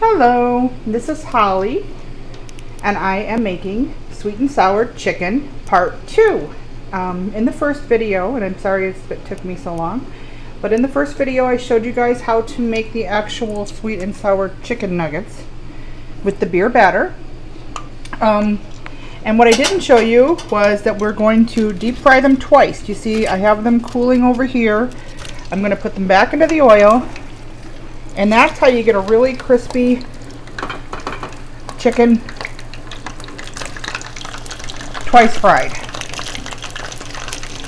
Hello, this is Holly, and I am making sweet and sour chicken part 2. In the first video, and I'm sorry it took me so long, but in the first video I showed you guys how to make the actual sweet and sour chicken nuggets with the beer batter. And what I didn't show you was that we're going to deep fry them twice. You see, I have them cooling over here. I'm going to put them back into the oil. And that's how you get a really crispy chicken twice fried.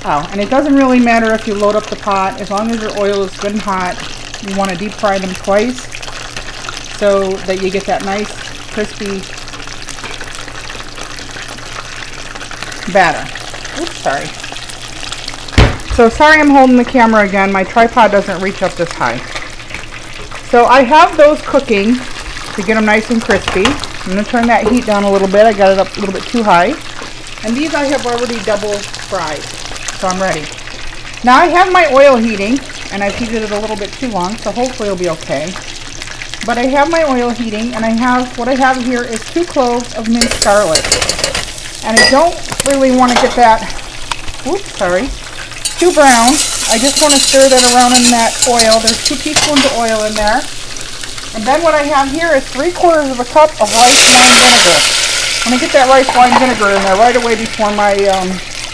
Oh, and it doesn't really matter if you load up the pot, as long as your oil is good and hot. You want to deep fry them twice so that you get that nice crispy batter. Oops, sorry. So sorry I'm holding the camera again. My tripod doesn't reach up this high. So I have those cooking to get them nice and crispy. I'm going to turn that heat down a little bit. I got it up a little bit too high. And these I have already double fried. So I'm ready. Now I have my oil heating, and I've heated it a little bit too long, so hopefully it'll be okay. But I have my oil heating, and what I have here is 2 cloves of minced garlic. And I don't really want to get that, oops, sorry, too brown. I just want to stir that around in that oil. There's 2 teaspoons of oil in there. And then what I have here is 3/4 of a cup of rice wine vinegar. I'm going to get that rice wine vinegar in there right away before my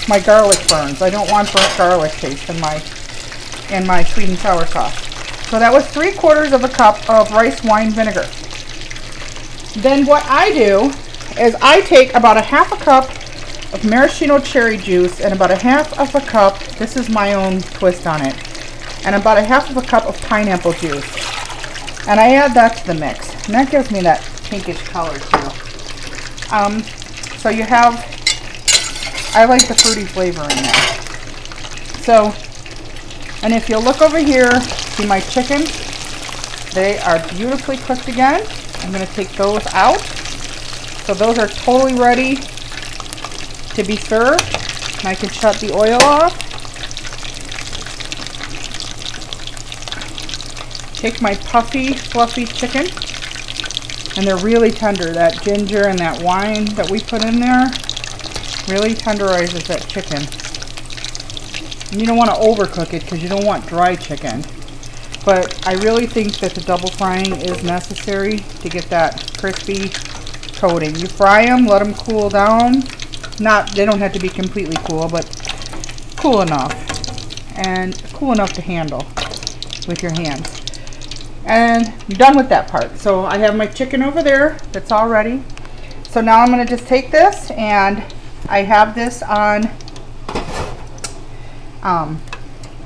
my garlic burns. I don't want burnt garlic taste in my sweet and sour sauce. So that was 3/4 of a cup of rice wine vinegar. Then what I do is I take about a 1/2 cup of maraschino cherry juice and about a 1/2 cup, this is my own twist on it, and about a 1/2 cup of pineapple juice. And I add that to the mix. And that gives me that pinkish color too. So you have, I like the fruity flavor in there. So, and if you look over here, see my chickens? They are beautifully cooked again. I'm going to take those out. So those are totally ready to be served. And I can shut the oil off. Take my puffy, fluffy chicken. And they're really tender. That ginger and that wine that we put in there really tenderizes that chicken. And you don't want to overcook it because you don't want dry chicken. But I really think that the double frying is necessary to get that crispy coating. You fry them, let them cool down. They don't have to be completely cool, but cool enough. And cool enough to handle with your hands. And you're done with that part. So I have my chicken over there that's all ready. So now I'm going to just take this, and I have this on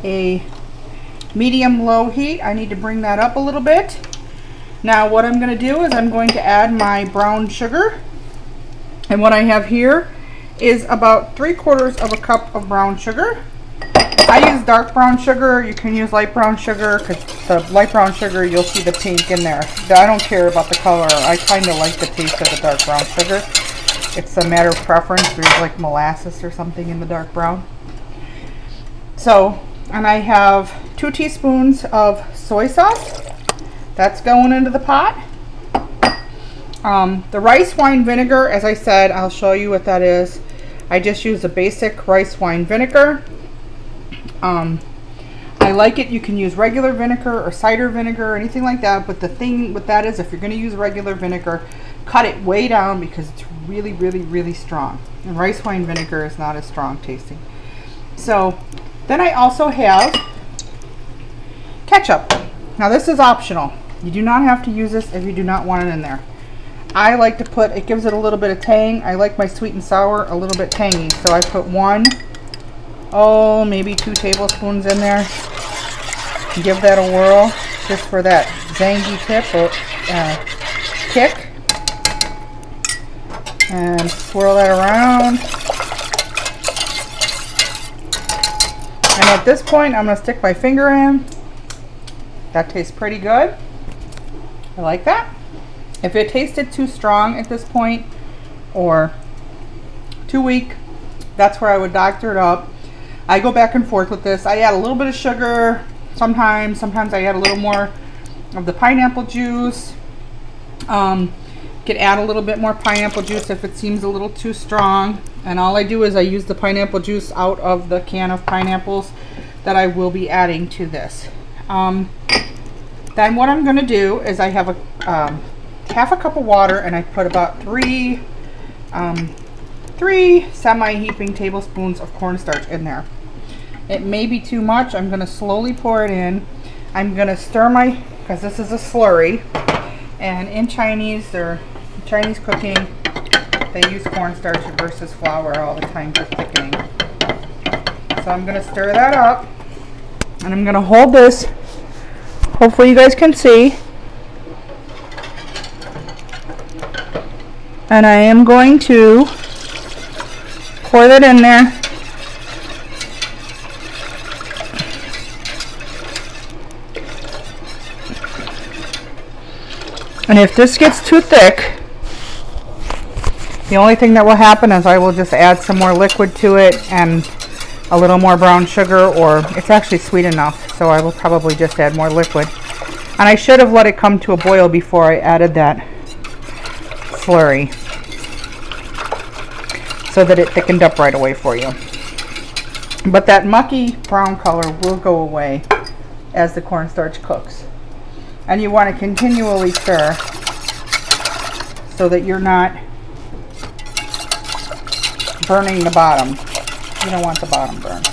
a medium-low heat. I need to bring that up a little bit. Now what I'm going to do is I'm going to add my brown sugar. And what I have here is about 3/4 of a cup of brown sugar. I use dark brown sugar. You can use light brown sugar, because the light brown sugar, you'll see the pink in there. I don't care about the color. I kind of like the taste of the dark brown sugar. It's a matter of preference. There's like molasses or something in the dark brown. So, and I have 2 teaspoons of soy sauce. That's going into the pot. The rice wine vinegar, as I said, I'll show you what that is. I just use a basic rice wine vinegar. I like it. You can use regular vinegar or cider vinegar or anything like that, but the thing with that is, if you're going to use regular vinegar, cut it way down because it's really, really, really strong. And rice wine vinegar is not as strong tasting. So then I also have ketchup. Now this is optional. You do not have to use this if you do not want it in there. I like to put, it gives it a little bit of tang. I like my sweet and sour a little bit tangy, so I put maybe 2 tablespoons in there. Give that a whirl just for that zangy kick. And swirl that around. And at this point, I'm going to stick my finger in. That tastes pretty good. I like that. If it tasted too strong at this point or too weak, that's where I would doctor it up. I go back and forth with this. I add a little bit of sugar sometimes I add a little more of the pineapple juice. Could add a little bit more pineapple juice if it seems a little too strong. And all I do is I use the pineapple juice out of the can of pineapples that I will be adding to this. Then what I'm going to do is I have a half a cup of water, and I put about three semi-heaping tablespoons of cornstarch in there. It may be too much. I'm going to slowly pour it in. I'm going to stir because this is a slurry, and in Chinese or Chinese cooking, they use cornstarch versus flour all the time for thickening. So I'm going to stir that up, and I'm going to hold this. Hopefully you guys can see. And I am going to pour that in there. And if this gets too thick, the only thing that will happen is I will just add some more liquid to it and a little more brown sugar, or it's actually sweet enough, so I will probably just add more liquid. And I should have let it come to a boil before I added that slurry, so that it thickened up right away for you. But that mucky brown color will go away as the cornstarch cooks. And you want to continually stir so that you're not burning the bottom. You don't want the bottom burned.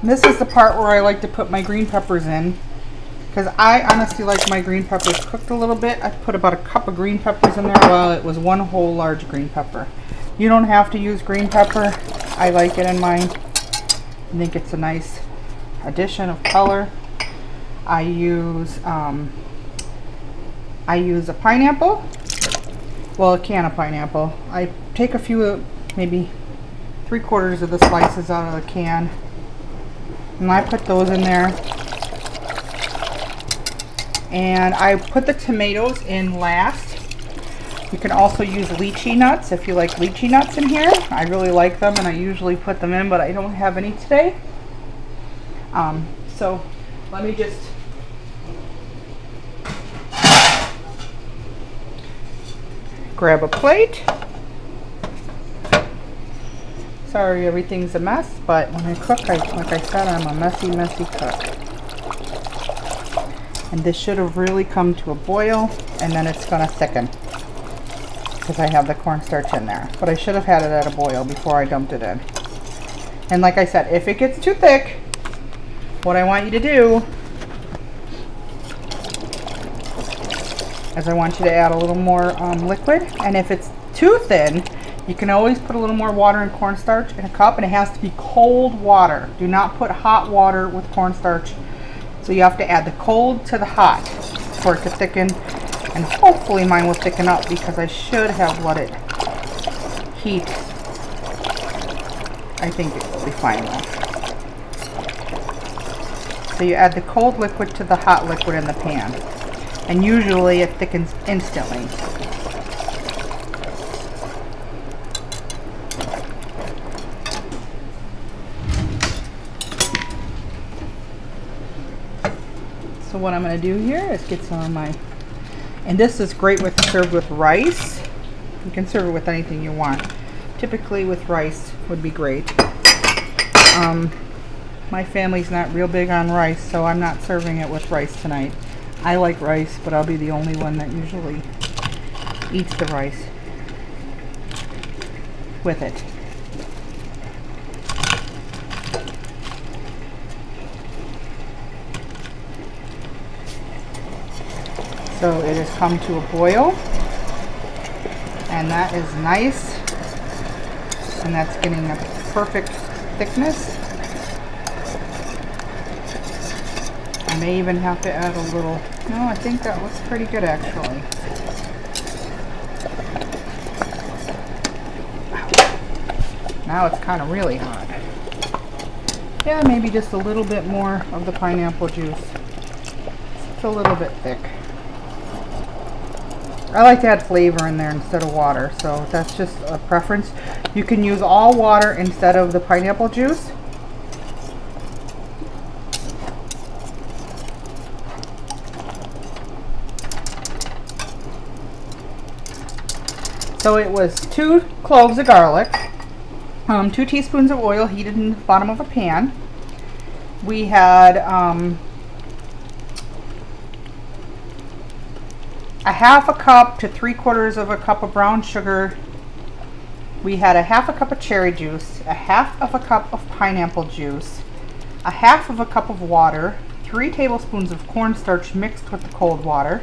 And this is the part where I like to put my green peppers in, because I honestly like my green peppers cooked a little bit. I put about a cup of green peppers in there. Well, it was one whole large green pepper. You don't have to use green pepper. I like it in mine. I think it's a nice addition of color. I use a pineapple. Well, a can of pineapple. I take a few, maybe 3/4 of the slices out of the can, and I put those in there. And I put the tomatoes in last. You can also use lychee nuts if you like lychee nuts in here. I really like them, and I usually put them in, but I don't have any today. So let me just grab a plate. Sorry, everything's a mess, but when I cook, like I said, I'm a messy cook. And this should have really come to a boil, and then it's going to thicken because I have the cornstarch in there. But I should have had it at a boil before I dumped it in. And like I said, if it gets too thick, what I want you to do is I want you to add a little more liquid. And if it's too thin, you can always put a little more water and cornstarch in a cup, and it has to be cold water. Do not put hot water with cornstarch. So you have to add the cold to the hot for it to thicken, and hopefully mine will thicken up because I should have let it heat. I think it will be fine though. So you add the cold liquid to the hot liquid in the pan, and usually it thickens instantly. So what I'm going to do here is get some of my, and this is great with served with rice. You can serve it with anything you want. Typically with rice would be great. My family's not real big on rice, so I'm not serving it with rice tonight. I like rice, but I'll be the only one that usually eats the rice with it. So it has come to a boil, and that is nice, and that's getting a perfect thickness. I may even have to add a little, no, I think that looks pretty good actually. Now it's kind of really hot. Yeah, maybe just a little bit more of the pineapple juice. It's a little bit thick. I like to add flavor in there instead of water, so that's just a preference. You can use all water instead of the pineapple juice. So it was 2 cloves of garlic, 2 teaspoons of oil heated in the bottom of a pan. We had a half a cup to 3/4 of a cup of brown sugar. We had a half a cup of cherry juice, a half of a cup of pineapple juice, a half of a cup of water, 3 tablespoons of cornstarch mixed with the cold water,